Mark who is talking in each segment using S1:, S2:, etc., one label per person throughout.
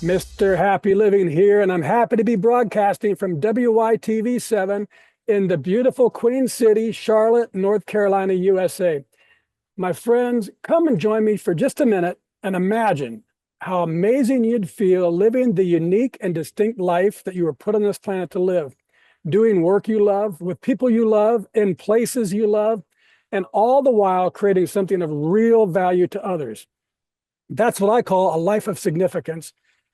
S1: Mr. Happy Living here, and I'm happy to be broadcasting from WYTV7 in the beautiful Queen City, Charlotte, North Carolina, USA. My friends, come and join me for just a minute and imagine how amazing you'd feel living the unique and distinct life that you were put on this planet to live, doing work you love, with people you love, in places you love, and all the while creating something of real value to others. That's what I call a life of significance.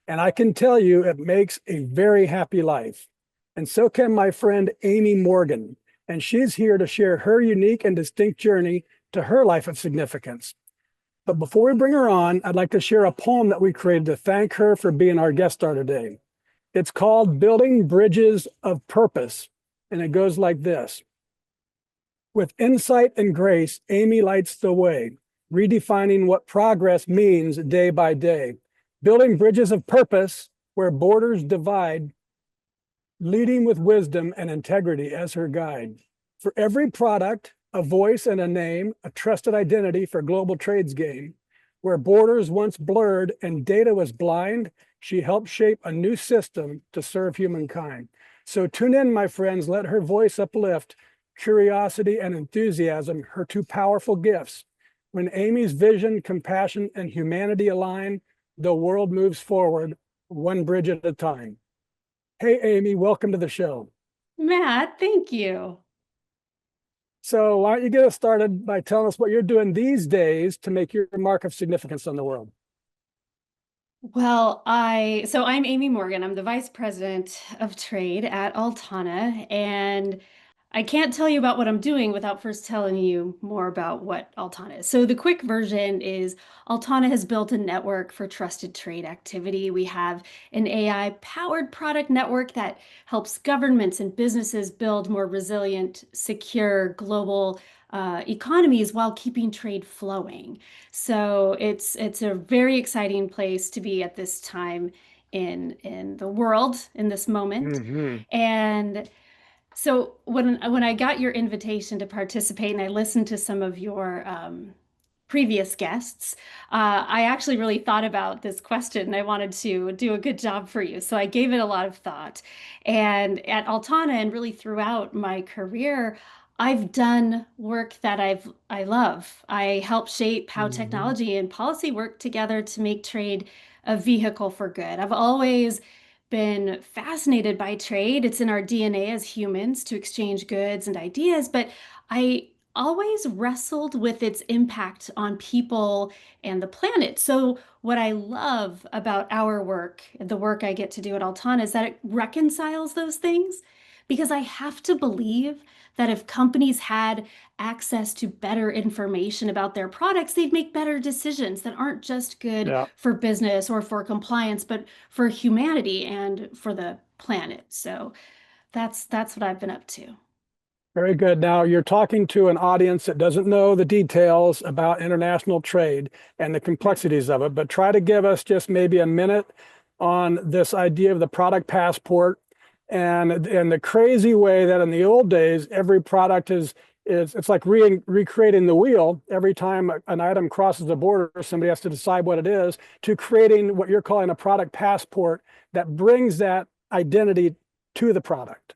S1: And I can tell you it makes a very happy life. And so can my friend Amy Morgan. And she's here to share her unique and distinct journey to her life of significance. But before we bring her on, I'd like to share a poem that we created to thank her for being our guest star today. It's called Building Bridges of Purpose. And it goes like this. With insight and grace, Amy lights the way, redefining what progress means day by day. Building bridges of purpose where borders divide, leading with wisdom and integrity as her guide. For every product, a voice and a name, a trusted identity for global trade's gain. Where borders once blurred and data was blind, she helped shape a new system to serve humankind. So tune in, my friends, let her voice uplift curiosity and enthusiasm, her two powerful gifts. When Amy's vision, compassion, and humanity align, the world moves forward, one bridge at a time. Hey, Amy, welcome to the show.
S2: Matt, thank you.
S1: So why don't you get us started by telling us what you're doing these days to make your mark of significance on the world?
S2: Well, I'm Amy Morgan. I'm the Vice President of Trade at Altana, and I can't tell you about what I'm doing without first telling you more about what Altana is. So the quick version is Altana has built a network for trusted trade activity. We have an AI-powered product network that helps governments and businesses build more resilient, secure global economies while keeping trade flowing. So it's a very exciting place to be at this time in the world in this moment.
S1: Mm-hmm.
S2: And so when I got your invitation to participate and I listened to some of your previous guests, I actually really thought about this question and I wanted to do a good job for you. So I gave it a lot of thought. And at Altana and really throughout my career, I've done work that I love. I help shape how
S1: Mm-hmm.
S2: technology and policy work together to make trade a vehicle for good. I've always been fascinated by trade. It's in our DNA as humans to exchange goods and ideas, but I always wrestled with its impact on people and the planet. So, what I love about our work, the work I get to do at Altana, is that it reconciles those things because I have to believe that if companies had access to better information about their products, they'd make better decisions that aren't just good
S1: Yeah,
S2: for business or for compliance, but for humanity and for the planet. So that's what I've been up to.
S1: very good. Now you're talking to an audience that doesn't know the details about international trade and the
S2: Right.
S1: complexities of it, but try to give us just maybe a minute on this idea of the product passport and the crazy way that in the old days, every product is it's like recreating the wheel every time an item crosses the border, somebody has to decide what it is, to creating what you're calling a product passport that brings that identity to the product.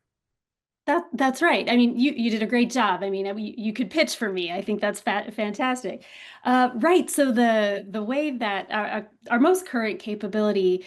S2: That's right. I mean, you did a great job. I mean, you could pitch for me. I think that's fantastic. Right. So the way that our most current capability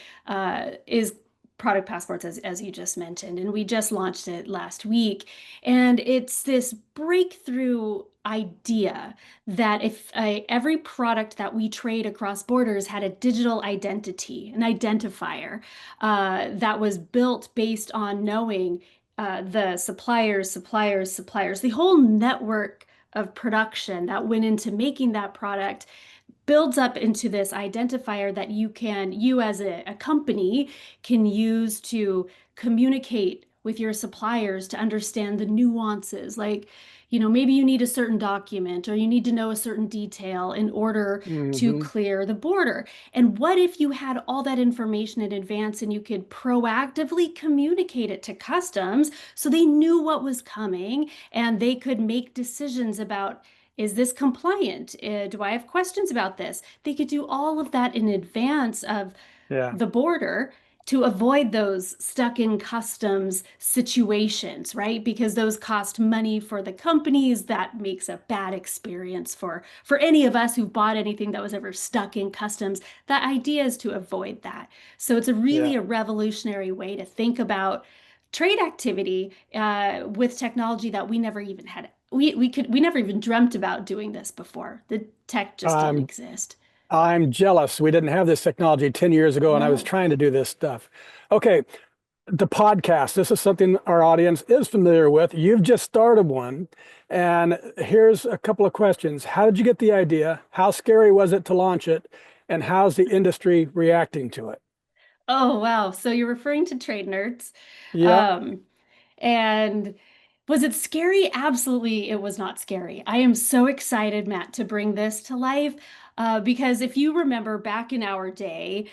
S2: is product passports, as you just mentioned, and we just launched it last week. And it's this breakthrough idea that if every product that we trade across borders had a digital identity, an identifier that was built based on knowing the suppliers, the whole network of production that went into making that product builds up into this identifier that you as a company can use to communicate with your suppliers to understand the nuances. Like, maybe you need a certain document or you need to know a certain detail in order to
S1: Hmm.
S2: clear the border. And what if you had all that information in advance and you could proactively communicate it to customs so they knew what was coming and they could make decisions about, is this compliant? Do I have questions about this? They could do all of that in advance of
S1: Yeah.
S2: the border to avoid those stuck in customs situations, right? Because those cost money for the companies. That makes a bad experience for any of us who've bought anything that was ever stuck in customs. The idea is to avoid that. So it's a
S1: Yeah.
S2: really a revolutionary way to think about trade activity with technology that we never even had. We never even dreamt about doing this before. The tech just didn't
S1: I'm
S2: exist.
S1: I'm jealous. We didn't have this technology 10 years ago, and I was
S2: No.
S1: trying to do this stuff. Okay, the podcast. This is something our audience is familiar with. You've just started one. And here's a couple of questions. How did you get the idea? How scary was it to launch it? And how's the industry reacting to it?
S2: Oh, wow. So you're referring to trade nerds.
S1: Yeah.
S2: Um, and was it scary? Absolutely, it was not scary. I am so excited, Matt, to bring this to life. Because if you remember back in our day,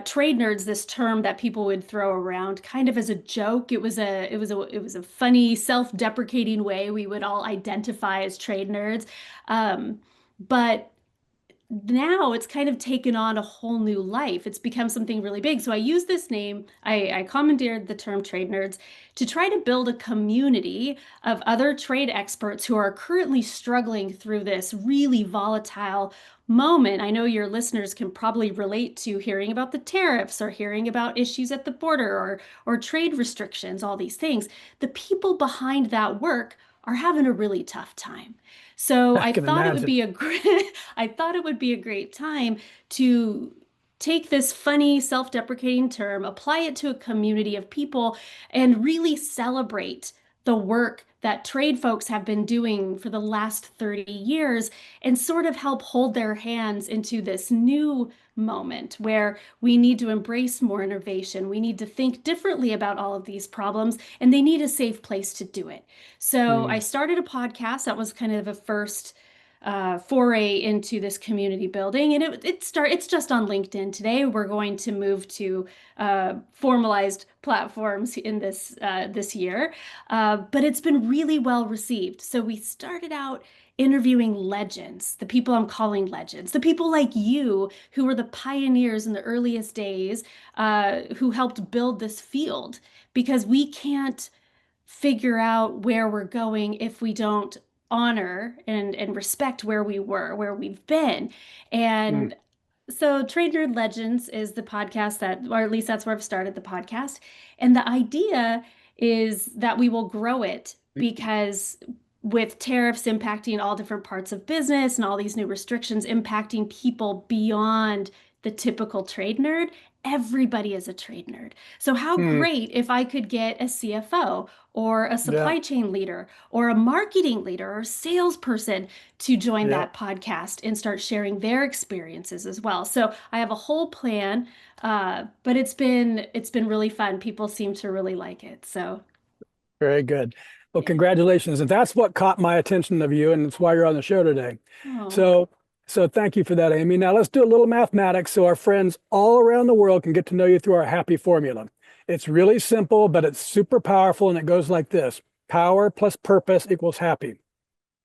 S2: trade nerds, this term that people would throw around kind of as a joke, it was a funny, self-deprecating way we would all identify as trade nerds. But now it's kind of taken on a whole new life. It's become something really big. So I use this name, I commandeered the term trade nerds to try to build a community of other trade experts who are currently struggling through this really volatile moment. I know your listeners can probably relate to hearing about the tariffs or hearing about issues at the border or trade restrictions, all these things. The people behind that work are having a really tough time. So
S1: I can imagine.
S2: I thought it would be a great time to take this funny, self-deprecating term, apply it to a community of people, and really celebrate the work that trade folks have been doing for the last 30 years and sort of help hold their hands into this new moment where we need to embrace more innovation. We need to think differently about all of these problems, and they need a safe place to do it. So I
S1: Mm,
S2: started a podcast that was kind of a first foray into this community building, and it's just on LinkedIn today. We're going to move to formalized platforms in this year, but it's been really well received. So we started out interviewing legends, the people I'm calling legends, the people like you who were the pioneers in the earliest days, who helped build this field, because we can't figure out where we're going if we don't honor and respect where we were, where we've been.
S1: mm,
S2: And so Trade Nerd Legends is the podcast that, or at least that's where I've started the podcast. And the idea is that we will grow it because with tariffs impacting all different parts of business and all these new restrictions impacting people beyond the typical trade nerd, everybody is a trade nerd. So how
S1: mm,
S2: great if I could get a CFO or a
S1: yeah.
S2: supply chain leader or a marketing leader or a salesperson to join
S1: Yeah.
S2: that podcast and start sharing their experiences as well. So I have a whole plan, but it's been really fun. People seem to really like it. So
S1: Very good. Well,
S2: yeah.
S1: congratulations. And that's what caught my attention of you, and it's why you're on the show today.
S2: Oh,
S1: So, so thank you for that, Amy. Now let's do a little mathematics so our friends all around the world can get to know you through our happy formula. It's really simple, but it's super powerful, and it goes like this: power plus purpose equals happy.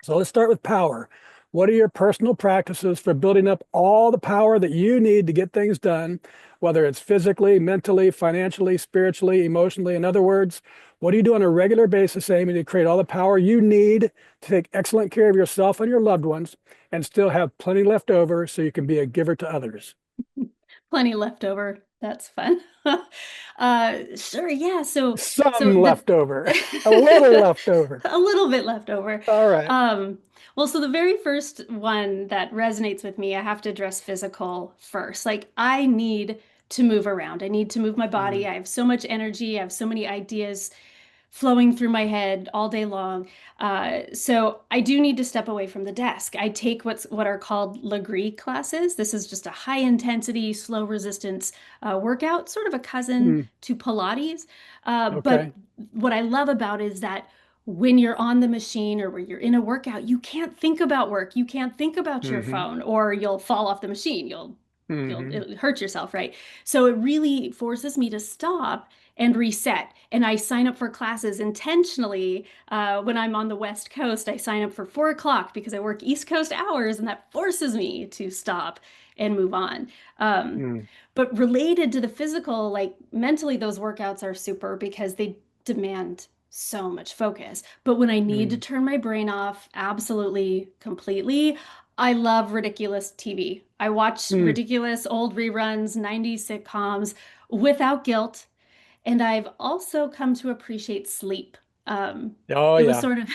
S1: So let's start with power. What are your personal practices for building up all the power that you need to get things done, whether it's physically, mentally, financially, spiritually, emotionally? In other words, what do you do on a regular basis, Amy, to create all the power you need to take excellent care of yourself and your loved ones and still have plenty left over so you can be a giver to others?
S2: plenty left over. That's fun. Sure, yeah. So
S1: Some
S2: the
S1: left over, a little left over.
S2: a little bit left over.
S1: All right.
S2: Um, well, so the very first one that resonates with me, I have to address physical first. Like I need to move around. I need to move my body.
S1: Mm,
S2: I have so much energy. I have so many ideas flowing through my head all day long. So I do need to step away from the desk. I take what are called Legree classes. This is just a high intensity, slow resistance workout, sort of a cousin
S1: mm,
S2: to Pilates.
S1: okay.
S2: But what I love about it is that when you're on the machine or when you're in a workout, you can't think about work. You can't think about your
S1: Hmm.
S2: phone, or you'll fall off the machine. You'll
S1: Hmm.
S2: it'll hurt yourself, right? So it really forces me to stop and reset. And I sign up for classes intentionally. When I'm on the West Coast, I sign up for 4 o'clock because I work East Coast hours, and that forces me to stop and move on. Um,
S1: Mm,
S2: but related to the physical, like mentally, those workouts are super because they demand so much focus. But when I need to
S1: mm.
S2: turn my brain off absolutely, completely, I love ridiculous TV. I watch
S1: Mm.
S2: ridiculous old reruns, 90s sitcoms without guilt. And I've also come to appreciate sleep.
S1: Oh
S2: It was
S1: yeah.
S2: sort of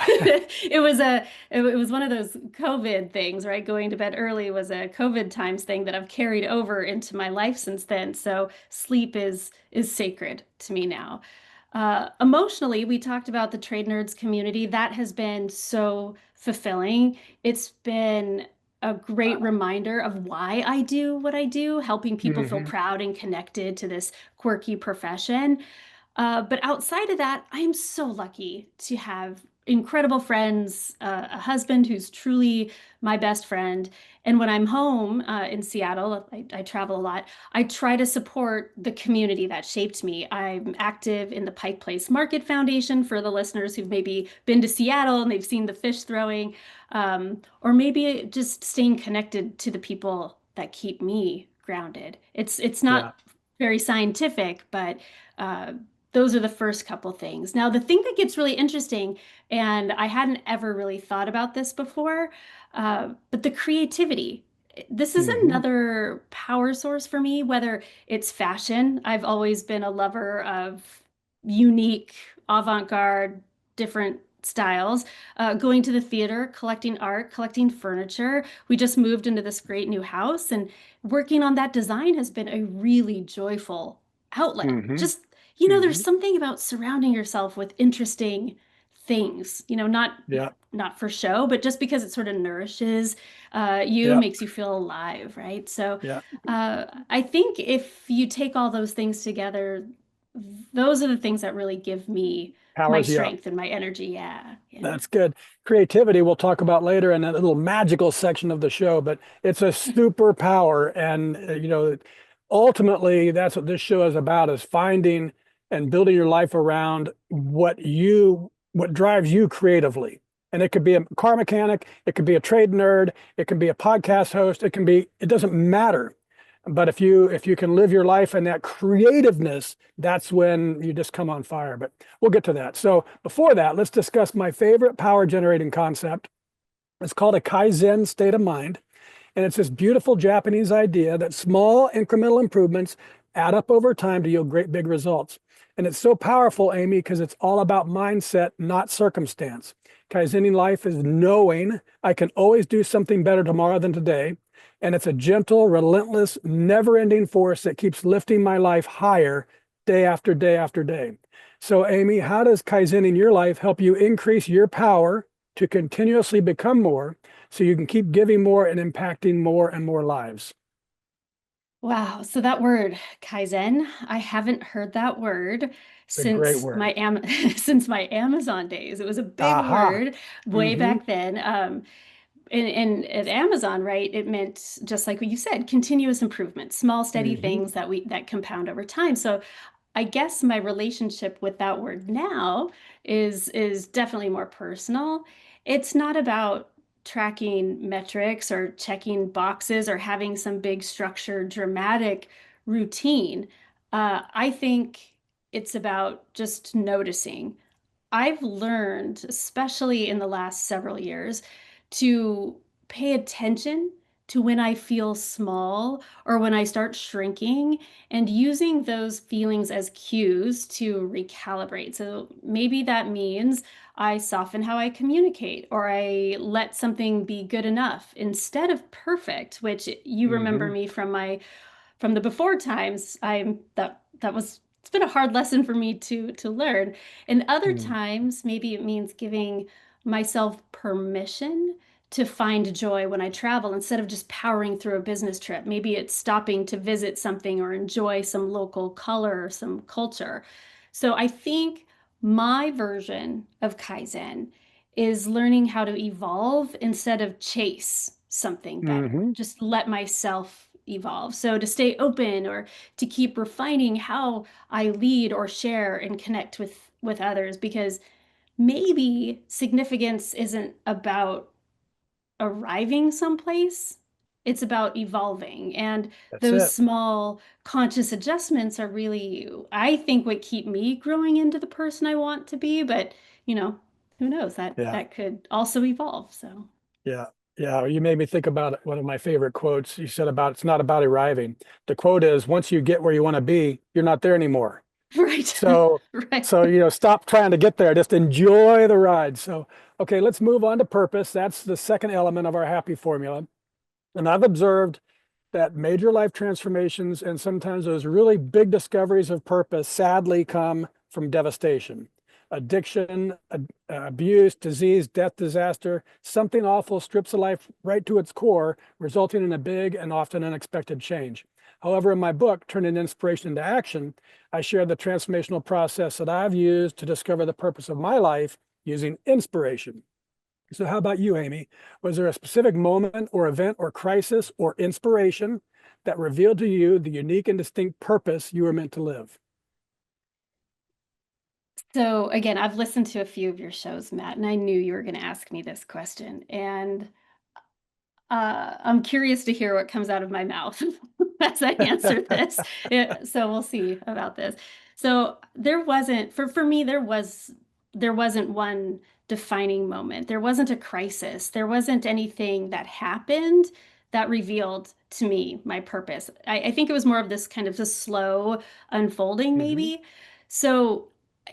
S2: it was one of those COVID things, right? Going to bed early was a COVID times thing that I've carried over into my life since then. So sleep is sacred to me now. Emotionally, we talked about the trade nerds community. That has been so fulfilling. It's been a great reminder of why I do what I do, helping people feel
S1: Hmm.
S2: proud and connected to this quirky profession. But outside of that, I am so lucky to have incredible friends, a husband who's truly my best friend. And when I'm home in Seattle, I travel a lot. I try to support the community that shaped me. I'm active in the Pike Place Market Foundation for the listeners who've maybe been to Seattle and they've seen the fish throwing, or maybe just staying connected to the people that keep me grounded. It's
S1: Yeah.
S2: not very scientific, but uh, those are the first couple things. Now, the thing that gets really interesting, and I hadn't ever really thought about this before, but the creativity. This is
S1: Hmm.
S2: another power source for me, whether it's fashion. I've always been a lover of unique, avant-garde, different styles. Going to the theater, collecting art, collecting furniture. We just moved into this great new house, and working on that design has been a really joyful outlet.
S1: Hmm.
S2: Just there's
S1: Hmm.
S2: something about surrounding yourself with interesting things,
S1: Yeah.
S2: not for show, but just because it sort of nourishes you,
S1: Yeah.
S2: makes you feel alive, right? So
S1: Yeah.
S2: I think if you take all those things together, those are the things that really give me my
S1: Powers you up.
S2: strength and my energy. Yeah, yeah.
S1: That's good. Creativity, we'll talk about later in that little magical section of the show, but it's a superpower. And, ultimately, that's what this show is about, is finding and building your life around what drives you creatively. And it could be a car mechanic, it could be a trade nerd, it can be a podcast host, it doesn't matter. But if you can live your life in that creativeness, that's when you just come on fire. But we'll get to that. So before that, let's discuss my favorite power generating concept. It's called a Kaizen state of mind. And it's this beautiful Japanese idea that small incremental improvements add up over time to yield great big results. And it's so powerful, Amy, because it's all about mindset, not circumstance. Kaizening life is knowing I can always do something better tomorrow than today. And it's a gentle, relentless, never ending force that keeps lifting my life higher day after day after day. So, Amy, how does Kaizening your life help you increase your power to continuously become more so you can keep giving more and impacting more and more lives?
S2: Wow. So that word, Kaizen, I haven't heard that word
S1: It's a great
S2: since
S1: word.
S2: since my Amazon days. It was a big
S1: Aha.
S2: word way
S1: Mm-hmm.
S2: back then. And at Amazon, right, it meant just like what you said, continuous improvement, small, steady
S1: Mm-hmm.
S2: things that compound over time. So I guess my relationship with that word now is definitely more personal. It's not about tracking metrics or checking boxes or having some big structured dramatic routine. I think it's about just noticing. I've learned, especially in the last several years, to pay attention to when I feel small or when I start shrinking, and using those feelings as cues to recalibrate. So maybe that means I soften how I communicate, or I let something be good enough instead of perfect, which you remember
S1: Mm-hmm.
S2: me from the before times. That was it's been a hard lesson for me to learn. And other
S1: Mm.
S2: times, maybe it means giving myself permission to find joy when I travel instead of just powering through a business trip. Maybe it's stopping to visit something or enjoy some local color or some culture. So I think my version of Kaizen is learning how to evolve instead of chase something better.
S1: Mm-hmm.
S2: Just let myself evolve. So to stay open or to keep refining how I lead or share and connect with others, because maybe significance isn't about arriving someplace. It's about evolving. And
S1: That's
S2: those
S1: it.
S2: small conscious adjustments are really, I think, what keep me growing into the person I want to be. But, you know, who knows?
S1: Yeah.
S2: That could also evolve. So,
S1: Yeah. Yeah. You made me think about one of my favorite quotes. You said about it's not about arriving. The quote is, once you get where you want to be, you're not there anymore.
S2: right.
S1: So,
S2: Right.
S1: stop trying to get there. Just enjoy the ride. So, okay, let's move on to purpose. That's the second element of our happy formula. And I've observed that major life transformations and sometimes those really big discoveries of purpose sadly come from devastation, addiction, abuse, disease, death, disaster. Something awful strips a life right to its core, resulting in a big and often unexpected change. However, in my book, Turning Inspiration into Action, I share the transformational process that I've used to discover the purpose of my life using inspiration. So how about you, Amy? Was there a specific moment or event or crisis or inspiration that revealed to you the unique and distinct purpose you were meant to live?
S2: So again, I've listened to a few of your shows, Matt, and I knew you were going to ask me this question. And I'm curious to hear what comes out of my mouth as I answer this. Yeah, so we'll see about this. So there wasn't for me there wasn't one defining moment. There wasn't a crisis. There wasn't anything that happened that revealed to me my purpose. I think it was more of this kind of a slow unfolding,
S1: Hmm.
S2: maybe. So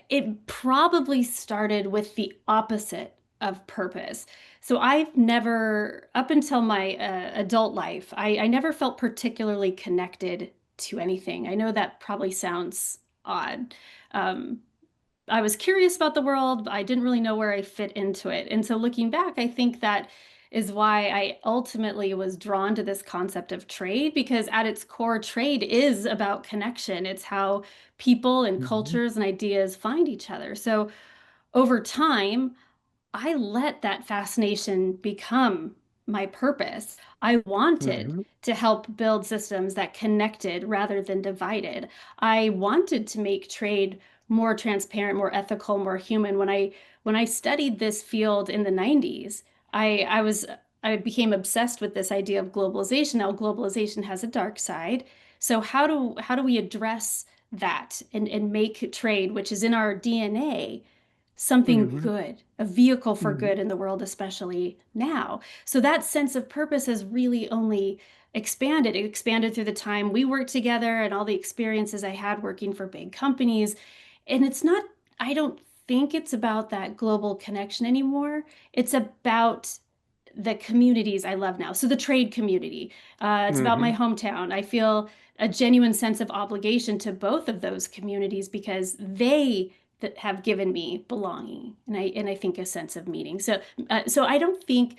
S2: it probably started with the opposite of purpose. So I've never, up until my adult life, I never felt particularly connected to anything. I know that probably sounds odd. Um, I was curious about the world, but I didn't really know where I fit into it. And so looking back, I think that is why I ultimately was drawn to this concept of trade, because at its core, trade is about connection. It's how people and
S1: Hmm.
S2: cultures and ideas find each other. So over time, I let that fascination become my purpose. I wanted
S1: Hmm.
S2: to help build systems that connected rather than divided. I wanted to make trade more transparent, more ethical, more human. When I studied this field in the 90s, I became obsessed with this idea of globalization. Now, globalization has a dark side. So how do we address that and make trade, which is in our DNA, something
S1: Hmm.
S2: good, a vehicle for
S1: Hmm.
S2: good in the world, especially now. So that sense of purpose has really only expanded. It expanded through the time we worked together and all the experiences I had working for big companies. And it's not, I don't think it's about that global connection anymore. It's about the communities I love now. So the trade community, it's about my
S1: Hmm.
S2: hometown. I feel a genuine sense of obligation to both of those communities because they that have given me belonging and I think a sense of meaning. So I don't think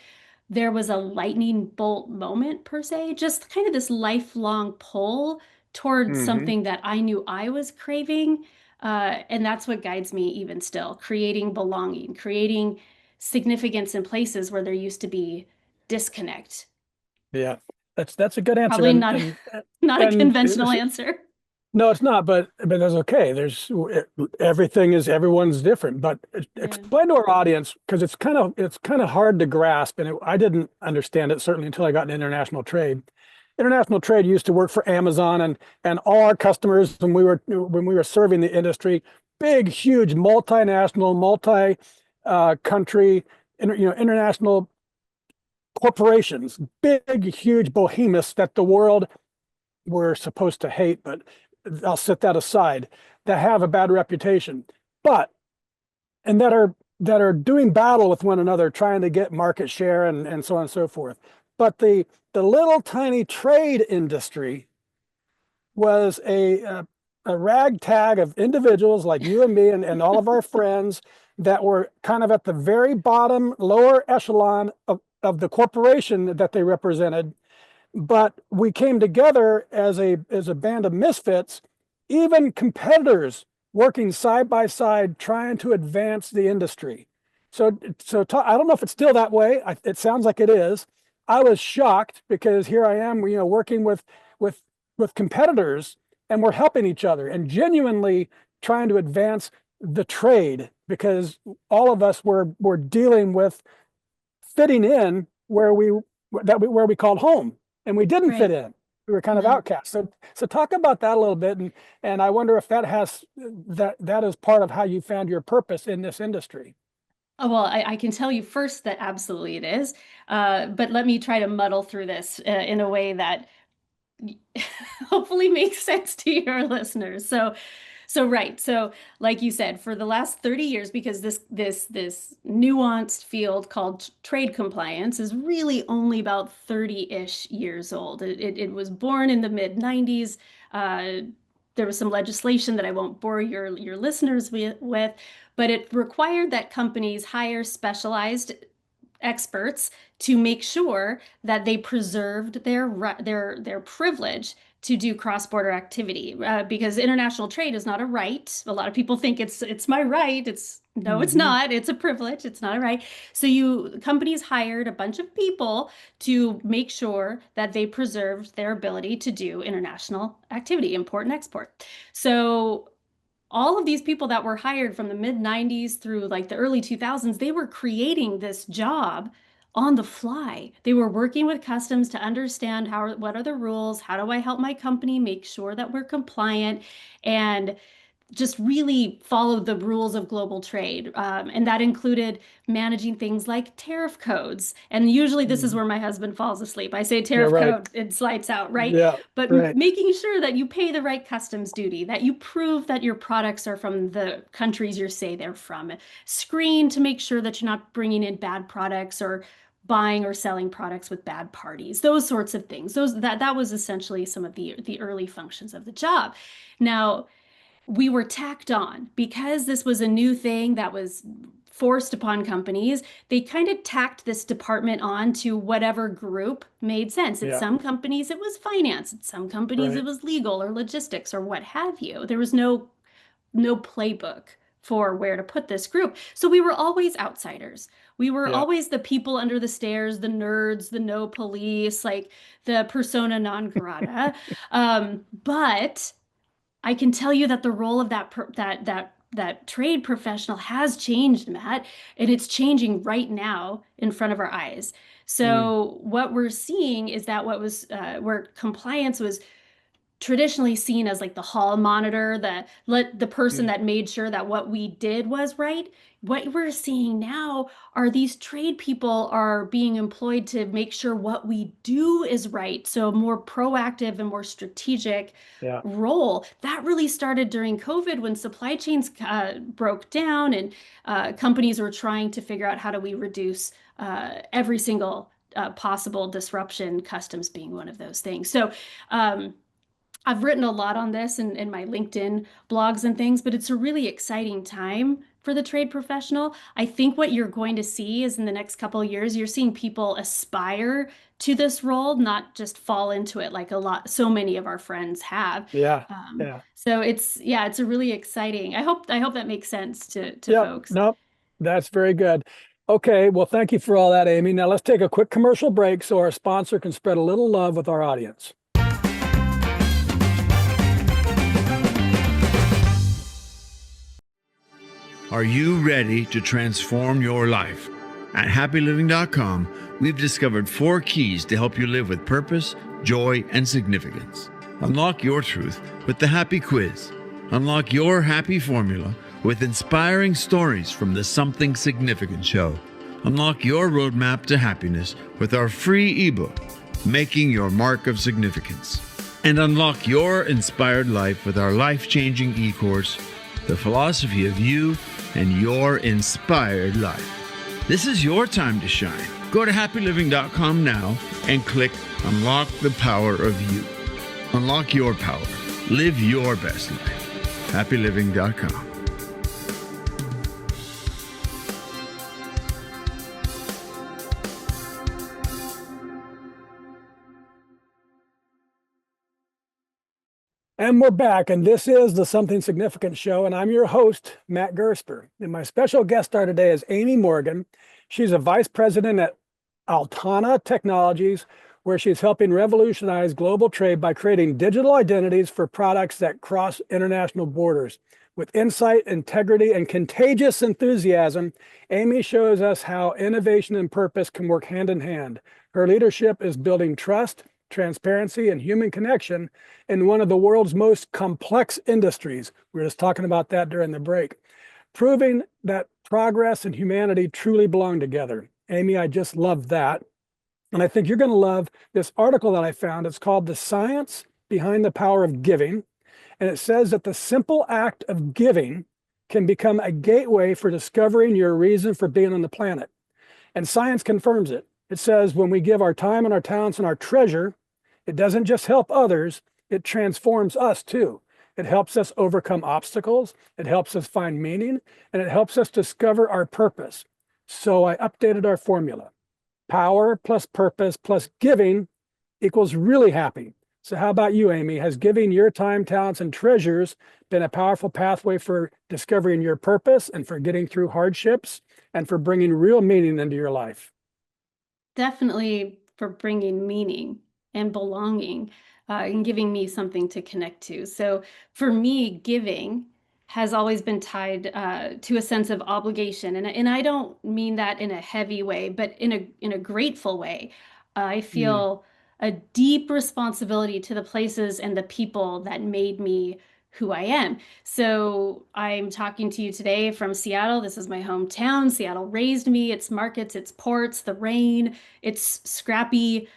S2: there was a lightning bolt moment per se, just kind of this lifelong pull towards
S1: Hmm.
S2: something that I knew I was craving. And that's what guides me even still, creating belonging, creating significance in places where there used to be disconnect.
S1: Yeah, that's a good answer.
S2: Probably not not a
S1: And
S2: conventional answer.
S1: no, it's not, but that's okay. Everyone's different. But
S2: Yeah.
S1: explain to our audience because it's kind of hard to grasp, and I didn't understand it certainly until I got into international trade. International trade used to work for Amazon, and all our customers when we were serving the industry, big, huge, multinational, country, international corporations, big, huge behemoths that the world we're supposed to hate, but I'll set that aside, that have a bad reputation, but and that are doing battle with one another, trying to get market share and so on and so forth. But the little tiny trade industry was a ragtag of individuals like you and me and all of our friends that were kind of at the very bottom, lower echelon of the corporation that they represented, but we came together as a band of misfits, even competitors working side by side, trying to advance the industry. I don't know if it's still that way. It sounds like it is. I was shocked because here I am, working with with competitors, and we're helping each other and genuinely trying to advance the trade, because all of us were dealing with fitting in where we called home, and we didn't fit
S2: Right.
S1: in. We were kind of
S2: No.
S1: outcasts. So talk about that a little bit, and I wonder if that is part of how you found your purpose in this industry.
S2: Oh, well, I can tell you first that absolutely it is. But let me try to muddle through this in a way that hopefully makes sense to your listeners. So right. So like you said, for the last 30 years, because this nuanced field called trade compliance is really only about 30-ish years old. It was born in the mid 90s. Uh, there was some legislation that I won't bore your listeners with, but it required that companies hire specialized experts to make sure that they preserved their privilege to do cross-border activity, because international trade is not a right. A lot of people think it's my right. It's no, it's
S1: Hmm.
S2: not. It's a privilege. It's not a right. So companies hired a bunch of people to make sure that they preserved their ability to do international activity, import and export. So all of these people that were hired from the mid 90s through like the early 2000s, they were creating this job on the fly. They were working with customs to understand what are the rules, how do I help my company make sure that we're compliant, and just really followed the rules of global trade. And that included managing things like tariff codes. And usually this is
S1: Hmm.
S2: where my husband falls asleep. I say
S1: Yeah,
S2: tariff
S1: right.
S2: code, it slides out, right?
S1: Yeah,
S2: But
S1: right.
S2: making sure that you pay the right customs duty, that you prove that your products are from the countries you say they're from. Screen to make sure that you're not bringing in bad products or buying or selling products with bad parties, those sorts of things. That was essentially some of the early functions of the job. Now, we were tacked on because this was a new thing that was forced upon companies. They kind of tacked this department on to whatever group made sense. At
S1: Yeah,
S2: some companies, it was finance. At some companies, it
S1: right.
S2: was legal or logistics or what have you. There was no playbook for where to put this group. So we were always outsiders. We were
S1: Yeah.
S2: always the people under the stairs, the nerds, the no police, like the persona non grata. But I can tell you that the role of that trade professional has changed, Matt, and it's changing right now in front of our eyes.
S1: Mm.
S2: So what we're seeing is that what was where compliance was traditionally seen as like the hall monitor, the person
S1: Mm.
S2: that made sure that what we did was right. What we're seeing now are these trade people are being employed to make sure what we do is right. So a more proactive and more strategic
S1: Yeah.
S2: role. That really started during COVID when supply chains broke down and companies were trying to figure out how do we reduce every single possible disruption, customs being one of those things. So I've written a lot on this in my LinkedIn blogs and things, but it's a really exciting time for the trade professional. I think what you're going to see is in the next couple of years, you're seeing people aspire to this role, not just fall into it like so many of our friends have.
S1: Yeah. Yeah.
S2: So yeah, it's a really exciting. I hope that makes sense to
S1: Yep.
S2: folks.
S1: Nope. That's very good. Okay. Well, thank you for all that, Amy. Now let's take a quick commercial break so our sponsor can spread a little love with our audience.
S3: Are you ready to transform your life? At happyliving.com, we've discovered 4 keys to help you live with purpose, joy, and significance. Unlock your truth with the Happy Quiz. Unlock your happy formula with inspiring stories from the Something Significant Show. Unlock your roadmap to happiness with our free ebook, Making Your Mark of Significance. And unlock your inspired life with our life-changing e-course, The Philosophy of You and Your Inspired Life. This is your time to shine. Go to happyliving.com now and click Unlock the Power of You. Unlock your power. Live your best life. happyliving.com.
S1: And we're back, and this is the Something Significant Show, and I'm your host, Matt Gersper. And my special guest star today is Amy Morgan. She's a vice president at Altana Technologies, where she's helping revolutionize global trade by creating digital identities for products that cross international borders. With insight, integrity, and contagious enthusiasm, Amy shows us how innovation and purpose can work hand in hand. Her leadership is building trust, transparency, and human connection in one of the world's most complex industries. We were just talking about that during the break, proving that progress and humanity truly belong together. Amy, I just love that. And I think you're going to love this article that I found. It's called The Science Behind the Power of Giving. And it says that the simple act of giving can become a gateway for discovering your reason for being on the planet. And science confirms it. It says when we give our time and our talents and our treasure, it doesn't just help others, it transforms us too. It helps us overcome obstacles, it helps us find meaning, and it helps us discover our purpose. So I updated our formula. Power plus purpose plus giving equals really happy. So how about you, Amy? Has giving your time, talents, and treasures been a powerful pathway for discovering your purpose and for getting through hardships and for bringing real meaning into your life?
S2: Definitely for bringing meaning and belonging and giving me something to connect to. So for me, giving has always been tied to a sense of obligation, and I don't mean that in a heavy way, but in a grateful way. I feel a deep responsibility to the places and the people that made me who I am. So I'm talking to you today from Seattle. This is my hometown. Seattle raised me, its markets, its ports, the rain, its scrappy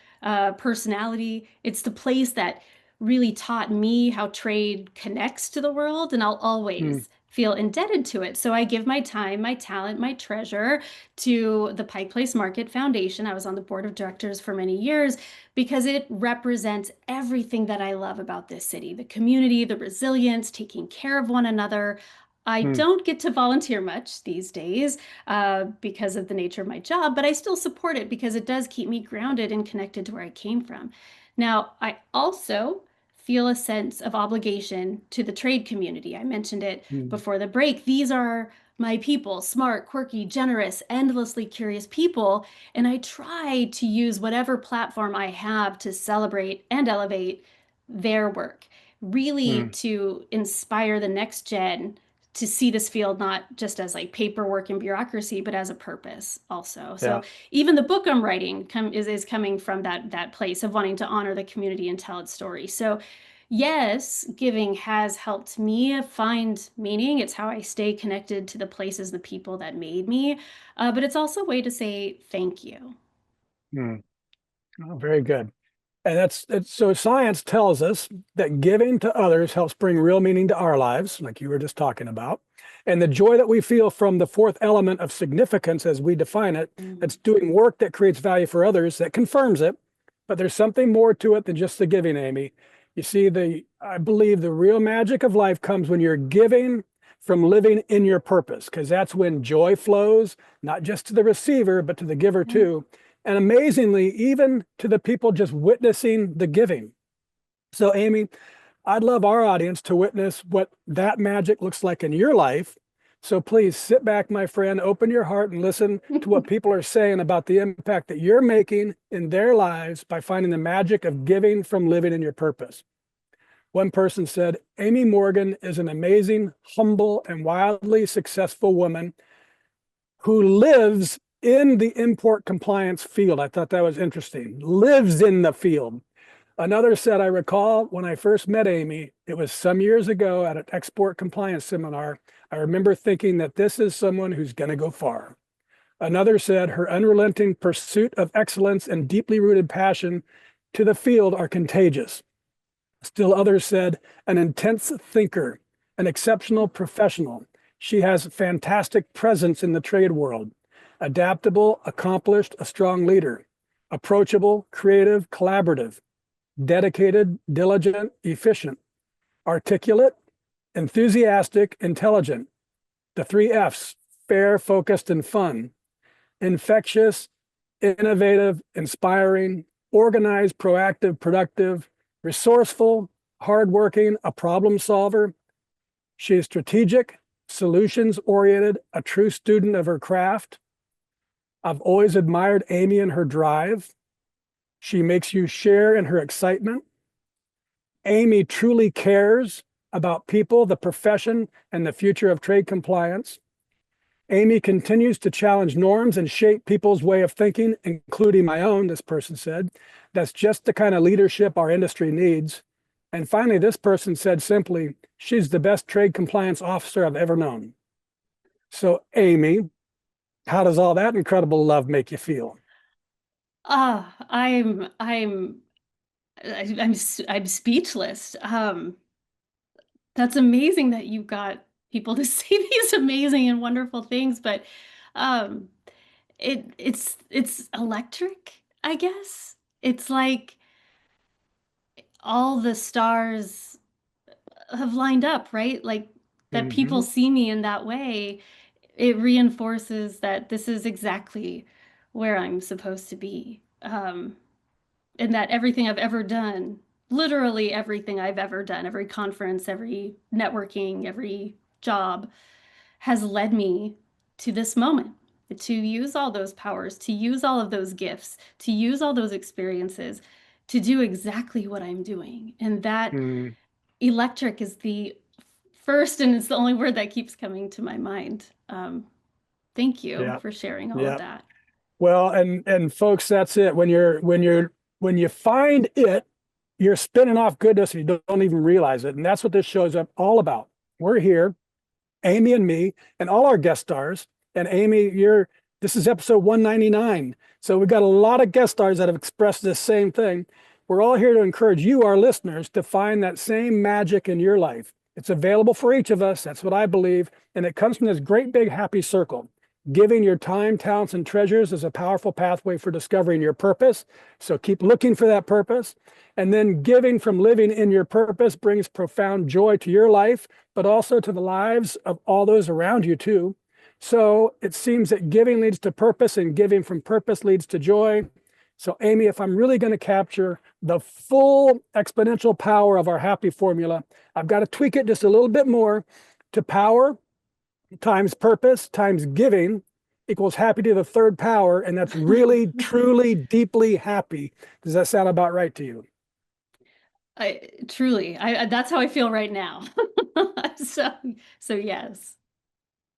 S2: personality. It's the place that really taught me how trade connects to the world, and I'll always feel indebted to it. So I give my time, my talent, my treasure to the Pike Place Market Foundation. I was on the board of directors for many years because it represents everything that I love about this city, the community, the resilience, taking care of one another. I don't get to volunteer much these days because of the nature of my job, but I still support it because it does keep me grounded and connected to where I came from. Now, I also feel a sense of obligation to the trade community. I mentioned it before the break. These are my people, smart, quirky, generous, endlessly curious people. And I try to use whatever platform I have to celebrate and elevate their work, really to inspire the next gen to see this field not just as like paperwork and bureaucracy, but as a purpose also. So even the book I'm writing is coming from that place of wanting to honor the community and tell its story. So yes, giving has helped me find meaning. It's how I stay connected to the places, the people that made me. But it's also a way to say thank you.
S1: Oh, very good. And so science tells us that giving to others helps bring real meaning to our lives, like you were just talking about. And the joy that we feel from the fourth element of significance, as we define it, that's doing work that creates value for others, that confirms it. But there's something more to it than just the giving, Amy. You see, I believe the real magic of life comes when you're giving from living in your purpose, because that's when joy flows, not just to the receiver, but to the giver too. And amazingly, even to the people just witnessing the giving. So, Amy, I'd love our audience to witness what that magic looks like in your life. So please sit back, my friend, open your heart and listen to what people are saying about the impact that you're making in their lives by finding the magic of giving from living in your purpose. One person said, Amy Morgan is an amazing, humble, and wildly successful woman who lives in the import compliance field. I thought that was interesting. Lives in the field. Another said, I recall when I first met Amy, it was some years ago at an export compliance seminar. I remember thinking that this is someone who's going to go far. Another said, her unrelenting pursuit of excellence and deeply rooted passion to the field are contagious. Still others said, an intense thinker, an exceptional professional. She has fantastic presence in the trade world. Adaptable, accomplished, a strong leader, approachable, creative, collaborative, dedicated, diligent, efficient, articulate, enthusiastic, intelligent. The 3 F's, fair, focused, and fun. Infectious, innovative, inspiring, organized, proactive, productive, resourceful, hardworking, a problem solver. She is strategic, solutions-oriented, a true student of her craft. I've always admired Amy and her drive. She makes you share in her excitement. Amy truly cares about people, the profession, and the future of trade compliance. Amy continues to challenge norms and shape people's way of thinking, including my own, this person said. That's just the kind of leadership our industry needs. And finally, this person said simply, she's the best trade compliance officer I've ever known. So, Amy, how does all that incredible love make you feel?
S2: I'm speechless. That's amazing that you've got people to say these amazing and wonderful things, but um, it's electric, I guess. It's like all the stars have lined up, right? Like that people
S1: Mhm.
S2: see me in that way. It reinforces that this is exactly where I'm supposed to be. And that everything I've ever done, literally everything I've ever done, every conference, every networking, every job has led me to this moment, to use all those powers, to use all of those gifts, to use all those experiences, to do exactly what I'm doing. And that
S1: Mm,
S2: electric is the first, and it's the only word that keeps coming to my mind. Thank you
S1: yeah,
S2: for sharing all of
S1: yeah.
S2: that.
S1: Well, and folks, that's it. When you find it, you're spinning off goodness and you don't even realize it. And that's what this shows up all about. We're here, Amy and me, and all our guest stars. And Amy, this is episode 199. So we've got a lot of guest stars that have expressed this same thing. We're all here to encourage you, our listeners, to find that same magic in your life. It's available for each of us. That's what I believe. And it comes from this great big happy circle. Giving your time, talents, and treasures is a powerful pathway for discovering your purpose. So keep looking for that purpose. And then giving from living in your purpose brings profound joy to your life, but also to the lives of all those around you too. So it seems that giving leads to purpose and giving from purpose leads to joy. So Amy, if I'm really going to capture the full exponential power of our happy formula, I've got to tweak it just a little bit more to power times purpose times giving equals happy to the third power. And that's really, truly, deeply happy. Does that sound about right to you?
S2: I that's how I feel right now. So, so yes.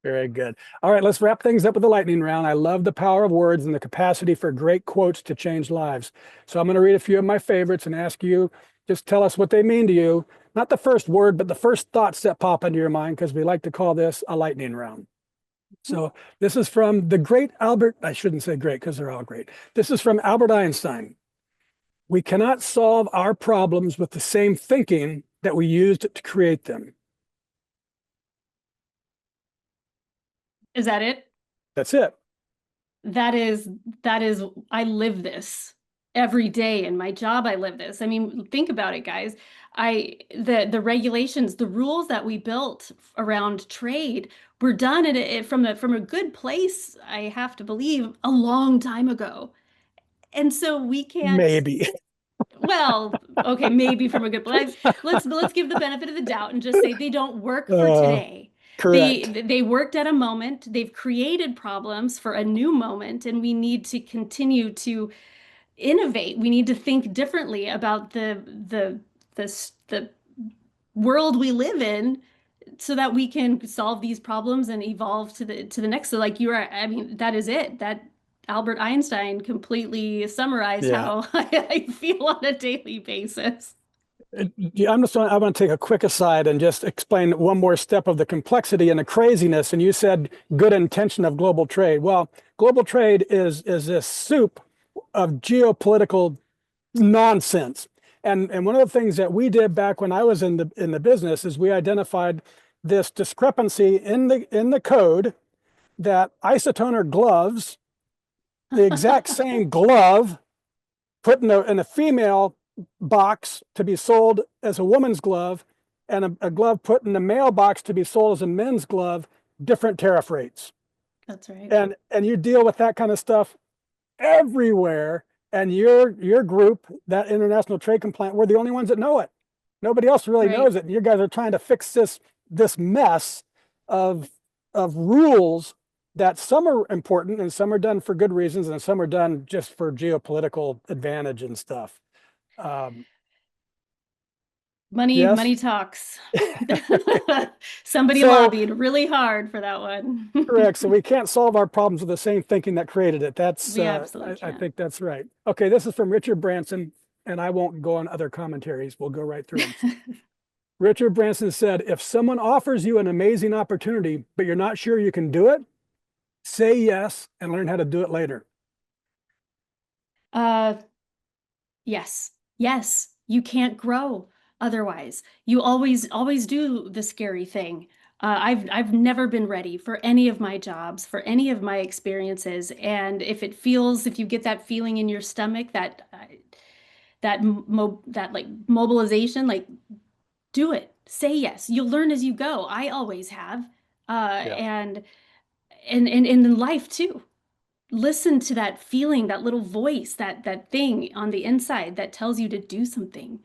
S1: Very good. All right, let's wrap things up with the lightning round. I love the power of words and the capacity for great quotes to change lives. So I'm going to read a few of my favorites and ask you, just tell us what they mean to you. Not the first word, but the first thoughts that pop into your mind, because we like to call this a lightning round. So this is from the great Albert, I shouldn't say great because they're all great. This is from Albert Einstein. We cannot solve our problems with the same thinking that we used to create them.
S2: Is that it?
S1: That's it.
S2: That is, that is, I live this every day in my job. I live this. I mean, think about it, guys. The regulations, the rules that we built around trade were done from a good place, I have to believe, a long time ago. And so we can't,
S1: Maybe.
S2: well, okay, maybe from a good place. Let's give the benefit of the doubt and just say they don't work for
S1: Uh,
S2: today.
S1: correct.
S2: They worked at a moment, they've created problems for a new moment, and we need to continue to innovate. We need to think differently about the world we live in so that we can solve these problems and evolve to the next. So like you are, I mean, that is it. That Albert Einstein completely summarized
S1: Yeah.
S2: how I feel on a daily basis.
S1: Yeah, I want to take a quick aside and just explain one more step of the complexity and the craziness. And you said good intention of global trade. Well, global trade is this soup of geopolitical nonsense. And one of the things that we did back when I was in the business is we identified this discrepancy in the code that isotoner gloves, the exact same glove put in a female box to be sold as a woman's glove, and a glove put in the male box to be sold as a men's glove, different tariff rates.
S2: That's right.
S1: And you deal with that kind of stuff everywhere. And your group, that international trade compliant, we're the only ones that know it. Nobody else really
S2: Right.
S1: knows it. And you guys are trying to fix this mess of rules that some are important and some are done for good reasons and some are done just for geopolitical advantage and stuff. Um,
S2: Money,
S1: yes.
S2: money talks. Somebody
S1: So
S2: lobbied really hard for that one.
S1: correct. So we can't solve our problems with the same thinking that created it. That's
S2: We absolutely
S1: I
S2: can.
S1: think that's right. Okay, this is from Richard Branson, and I won't go on other commentaries. We'll go right through them. Richard Branson said, if someone offers you an amazing opportunity, but you're not sure you can do it, say yes and learn how to do it later.
S2: Uh, yes, yes, you can't grow otherwise. You always do the scary thing. I've never been ready for any of my jobs, for any of my experiences, and if you get that feeling in your stomach, that like mobilization, like do it. Say yes. You'll learn as you go. I always have.
S1: Yeah.
S2: And in life too. Listen to that feeling, that little voice, that thing on the inside that tells you to do something.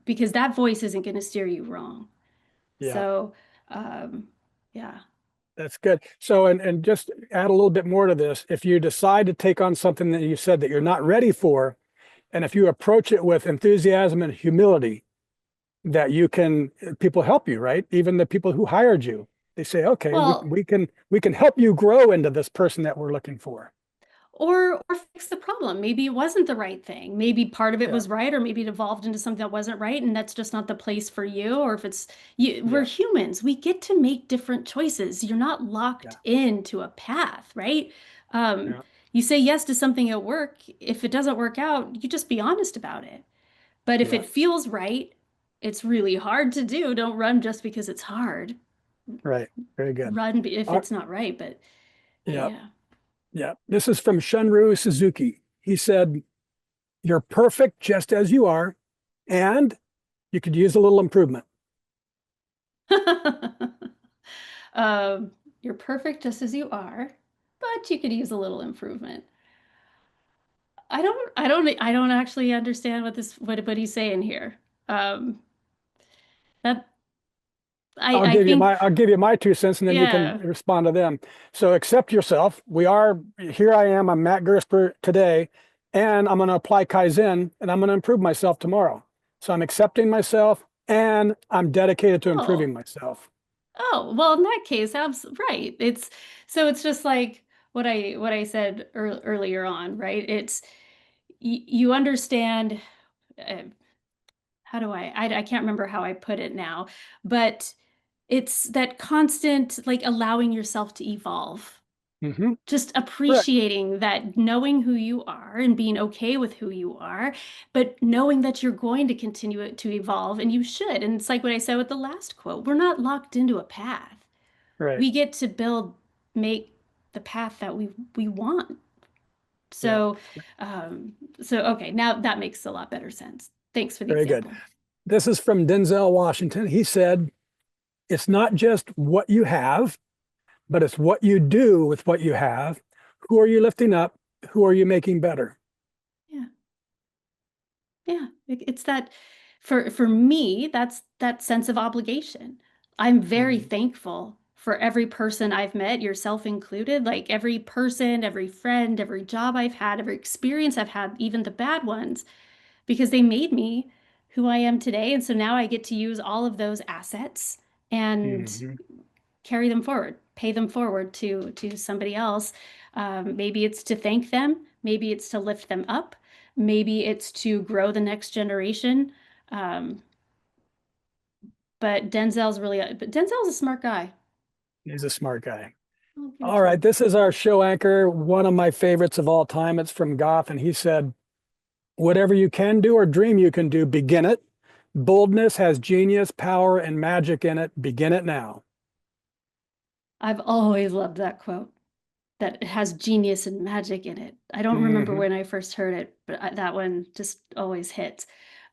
S2: Because that voice isn't going to steer you wrong.
S1: Yeah.
S2: So, yeah.
S1: That's good. So, and just add a little bit more to this. If you decide to take on something that you said that you're not ready for, and if you approach it with enthusiasm and humility, that you can, people help you, right? Even the people who hired you, they say, okay,
S2: Well,
S1: we can help you grow into this person that we're looking for.
S2: or fix the problem. Maybe it wasn't the right thing. Maybe part of it
S1: Yeah.
S2: was right, or maybe it evolved into something that wasn't right, and that's just not the place for you. Or if it's you, we're
S1: Yeah.
S2: humans. We get to make different choices. You're not locked
S1: Yeah.
S2: into a path, right? Um,
S1: Yeah.
S2: you say yes to something at work. If it doesn't work out, you just be honest about it. But if
S1: Yeah.
S2: it feels right, it's really hard to do. Don't run just because it's hard.
S1: Right. Very good.
S2: Run if
S1: Uh,
S2: it's not right. But
S1: yeah.
S2: yeah.
S1: Yeah. This is from Shunru Suzuki. He said, you're perfect just as you are, and you could use a little improvement.
S2: You're perfect just as you are, but you could use a little improvement. I don't actually understand what he's saying here. Um, that I think,
S1: I'll give you my 2 cents and then you can
S2: yeah.
S1: respond to them. So accept yourself. Here I am, I'm Matt Gersper today, and I'm going to apply Kaizen and I'm going to improve myself tomorrow. So I'm accepting myself and I'm dedicated to
S2: Oh,
S1: improving myself.
S2: oh, well, in that case, right. It's just like what I said earlier on, right? It's you understand. Uh, how do I can't remember how I put it now, but it's that constant like allowing yourself to evolve.
S1: Hmm.
S2: Just
S1: Correct.
S2: appreciating that, knowing who you are and being okay with who you are, but knowing that you're going to continue it to evolve, and you should. And it's like what I said with the last quote, we're not locked into a path.
S1: Right.
S2: We get to make the path that we want.
S1: Yeah.
S2: So, so okay, now that makes a lot better sense. Thanks for the
S1: Very good.
S2: example.
S1: This is from Denzel Washington. He said, it's not just what you have, but it's what you do with what you have. Who are you lifting up? Who are you making better?
S2: Yeah. Yeah, it's that for me, that's that sense of obligation. I'm very
S1: Mhm.
S2: thankful for every person I've met, yourself included, like every person, every friend, every job I've had, every experience I've had, even the bad ones, because they made me who I am today. And so now I get to use all of those assets and
S1: Mhm.
S2: carry them forward, pay them forward to somebody else. Maybe it's to thank them, maybe it's to lift them up, maybe it's to grow the next generation. Um, but Denzel's a smart guy.
S1: He's a smart guy.
S2: I'll give it
S1: All
S2: to
S1: right,
S2: him.
S1: this is our show anchor, one of my favorites of all time. It's from Goff, and he said, whatever you can do or dream you can do, begin it. Boldness has genius, power, and magic in it. Begin it now.
S2: I've always loved that quote. That it has genius and magic in it. I don't remember
S1: Hmm.
S2: when I first heard it, but that one just always hits.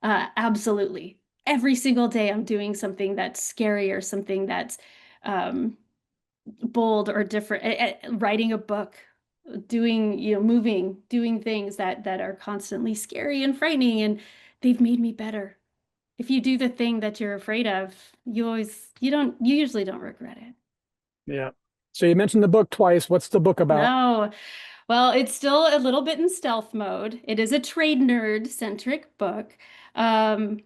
S2: Absolutely. Every single day I'm doing something that's scary or something that's um, bold or different. Writing a book, doing, moving, doing things that are constantly scary and frightening, and they've made me better. If you do the thing that you're afraid of, you usually don't regret it.
S1: Yeah. So you mentioned the book twice. What's the book about?
S2: No. Well, it's still a little bit in stealth mode. It is a trade nerd centric book. Um,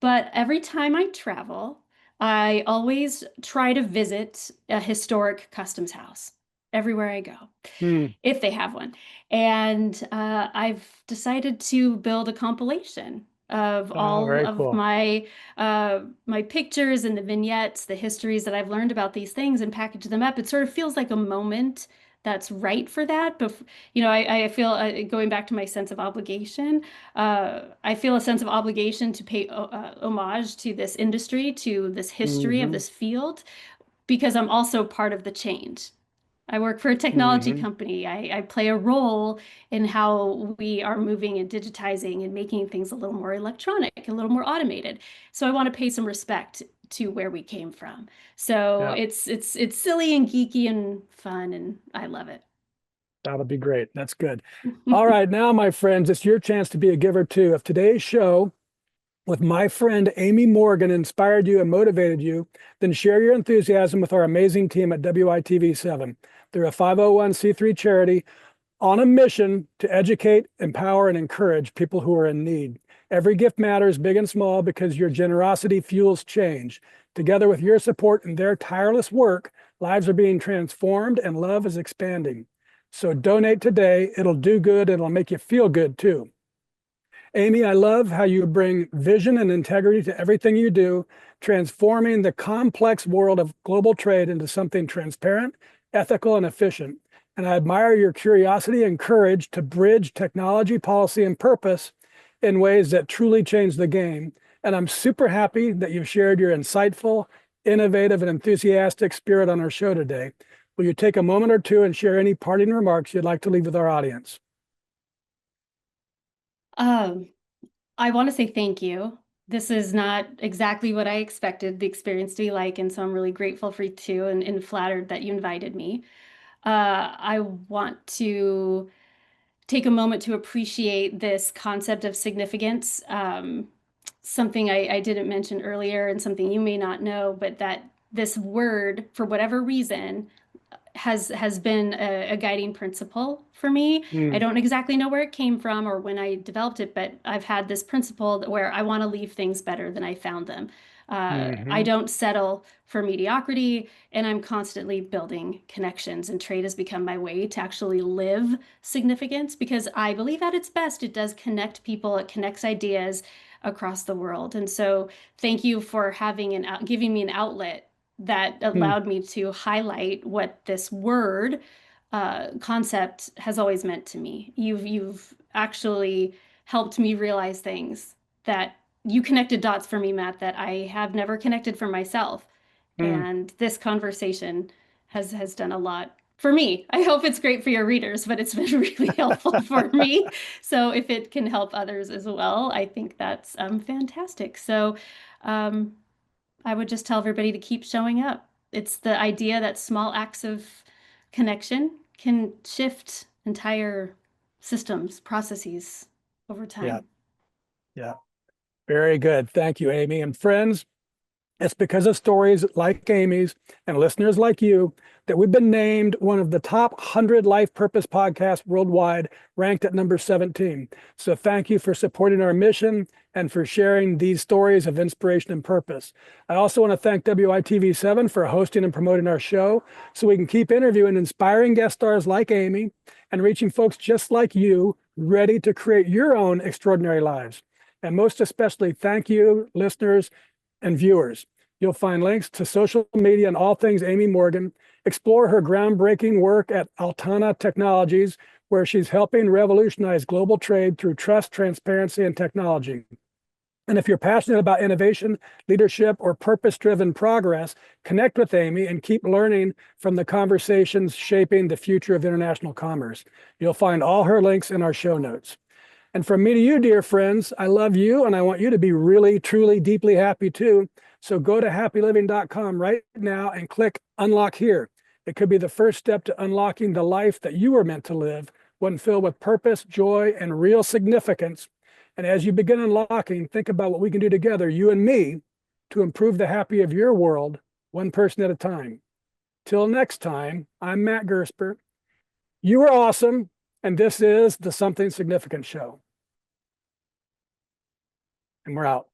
S2: but every time I travel, I always try to visit a historic customs house everywhere I go,
S1: Hmm.
S2: if they have one. And I've decided to build a compilation of
S1: Oh,
S2: all
S1: very
S2: of
S1: cool.
S2: my pictures and the vignettes, the histories that I've learned about these things, and package them up. It sort of feels like a moment that's right for that. But I feel going back to my sense of obligation. I feel a sense of obligation to pay homage to this industry, to this history of
S1: Hmm.
S2: this field, because I'm also part of the change. I work for a technology
S1: Hmm.
S2: company. I play a role in how we are moving and digitizing and making things a little more electronic, a little more automated. So I want to pay some respect to where we came from. So
S1: Yeah,
S2: it's silly and geeky and fun, and I love it.
S1: that'll be great. That's good. All right, now, my friends, it's your chance to be a giver too. If today's show with my friend Amy Morgan inspired you and motivated you, then share your enthusiasm with our amazing team at WITV7. They're a 501c3 charity on a mission to educate, empower, and encourage people who are in need. Every gift matters, big and small, because your generosity fuels change. Together with your support and their tireless work, lives are being transformed and love is expanding. So donate today. It'll do good and it'll make you feel good too. Amy, I love how you bring vision and integrity to everything you do, transforming the complex world of global trade into something transparent, ethical, and efficient. And I admire your curiosity and courage to bridge technology, policy, and purpose in ways that truly change the game. And I'm super happy that you've shared your insightful, innovative, and enthusiastic spirit on our show today. Will you take a moment or two and share any parting remarks you'd like to leave with our audience?
S2: Um, I want to say thank you. This is not exactly what I expected the experience to be like, and so I'm really grateful for you too, and flattered that you invited me. I want to take a moment to appreciate this concept of significance. Something I didn't mention earlier, and something you may not know, but that this word, for whatever reason, has been a guiding principle for me. I
S1: Mm,
S2: don't exactly know where it came from or when I developed it, but I've had this principle where I want to leave things better than I found them. I
S1: hmm,
S2: don't settle for mediocrity, and I'm constantly building connections. And trade has become my way to actually live significance because I believe at its best, it does connect people, it connects ideas across the world. And so, thank you for giving me an outlet that
S1: mm,
S2: allowed me to highlight what this word concept has always meant to me. You've actually helped me realize things that you connected dots for me, Matt, that I have never connected for myself.
S1: mm.
S2: And this conversation has done a lot for me. I hope it's great for your readers, but it's been really helpful for me. So if it can help others as well, I think that's fantastic. So um, I would just tell everybody to keep showing up. It's the idea that small acts of connection can shift entire systems, processes over
S1: Yeah,
S2: time.
S1: yeah. Very good. Thank you, Amy. And friends, it's because of stories like Amy's and listeners like you that we've been named one of the top 100 life purpose podcasts worldwide, ranked at number 17. So thank you for supporting our mission and for sharing these stories of inspiration and purpose. I also want to thank WITV7 for hosting and promoting our show so we can keep interviewing inspiring guest stars like Amy and reaching folks just like you ready to create your own extraordinary lives. And most especially, thank you, listeners and viewers. You'll find links to social media and all things Amy Morgan. Explore her groundbreaking work at Altana Technologies, where she's helping revolutionize global trade through trust, transparency, and technology. And if you're passionate about innovation, leadership, or purpose-driven progress, connect with Amy and keep learning from the conversations shaping the future of international commerce. You'll find all her links in our show notes. And from me to you, dear friends, I love you and I want you to be really, truly, deeply happy too. So go to happyliving.com right now and click Unlock Here. It could be the first step to unlocking the life that you were meant to live, one filled with purpose, joy, and real significance. And as you begin unlocking, think about what we can do together, you and me, to improve the happy of your world, one person at a time. Till next time, I'm Matt Gersper. You are awesome, and this is the Something Significant Show. And we're out.